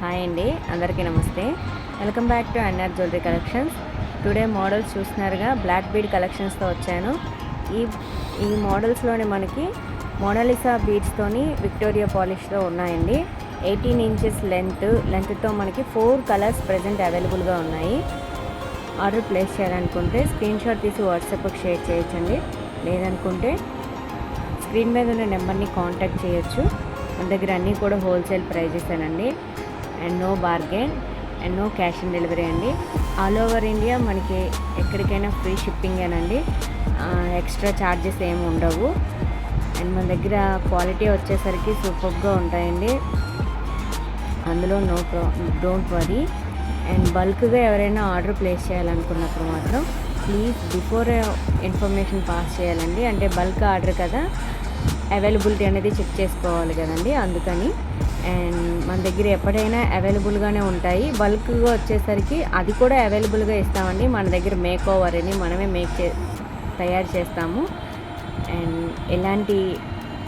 Hi అండి, అందరికీ నమస్తే. Welcome back to NR jewellery collections. Today models చూస్తున్నారుగా, బ్లాక్ బీడ్ కలెక్షన్స్తో వచ్చాను. ఈ ఈ మోడల్స్లోని మనకి మోనాలిసా బీడ్స్తోని విక్టోరియా పాలిష్లో ఉన్నాయండి. 18 ఇంచెస్ లెంత్తో మనకి 4 కలర్స్ ప్రజెంట్ అవైలబుల్గా ఉన్నాయి. ఆర్డర్ ప్లేస్ చేయాలనుకుంటే స్క్రీన్ షాట్ తీసి వాట్సాప్కి షేర్ చేయొచ్చండి. లేదనుకుంటే స్క్రీన్ మీద ఉన్న నెంబర్ని కాంటాక్ట్ చేయొచ్చు. మన దగ్గర అన్నీ కూడా హోల్సేల్ ప్రైజెస్ అండి, and no bargain and no cash on delivery అండి. ఆల్ ఓవర్ ఇండియా మనకి ఎక్కడికైనా ఫ్రీ షిప్పింగేనండి, ఎక్స్ట్రా ఛార్జెస్ ఏమి ఉండవు. అండ్ మన దగ్గర క్వాలిటీ వచ్చేసరికి సూపర్గా ఉంటాయండి, అందులో డోంట్ వరీ. అండ్ బల్క్గా ఎవరైనా ఆర్డర్ ప్లేస్ చేయాలనుకున్నప్పుడు మాత్రం ప్లీజ్ బిఫోర్ ఇన్ఫర్మేషన్ పాస్ చేయాలండి. అంటే బల్క్ ఆర్డర్ కదా, అవైలబిలిటీ అనేది చెక్ చేసుకోవాలి కదండి, అందుకని. అండ్ మన దగ్గర ఎప్పుడైనా అవైలబుల్గానే ఉంటాయి. బల్క్గా వచ్చేసరికి అది కూడా అవైలబుల్గా ఇస్తామండి. మన దగ్గర మేక్ ఓవర్ అని మనమే తయారు చేస్తాము. అండ్ ఎలాంటి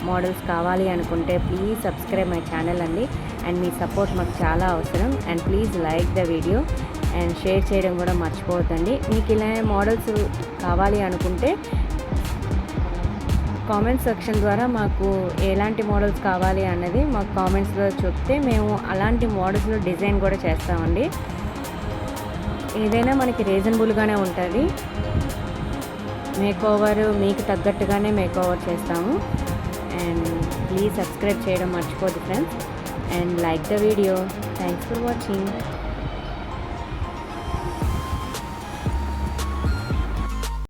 మోడల్స్ కావాలి అనుకుంటే ప్లీజ్ సబ్స్క్రైబ్ మై ఛానల్ అండి. అండ్ మీ సపోర్ట్ మాకు చాలా అవసరం. And please like the video and share చేయడం కూడా మర్చిపోవద్దండి. మీకు ఇలా మోడల్స్ కావాలి అనుకుంటే కామెంట్ సెక్షన్ ద్వారా మాకు ఎలాంటి మోడల్స్ కావాలి అన్నది మాకు కామెంట్స్లో చెప్తే మేము అలాంటి మోడల్స్లో డిజైన్ కూడా చేస్తామండి. ఏదైనా మనకి రీజనబుల్గానే ఉంటుంది. మేకోవర్ మీకు తగ్గట్టుగానే మేకోవర్ చేస్తాము. అండ్ ప్లీజ్ సబ్స్క్రైబ్ చేయడం మర్చిపోద్దు friends, and like the video. Thanks for watching.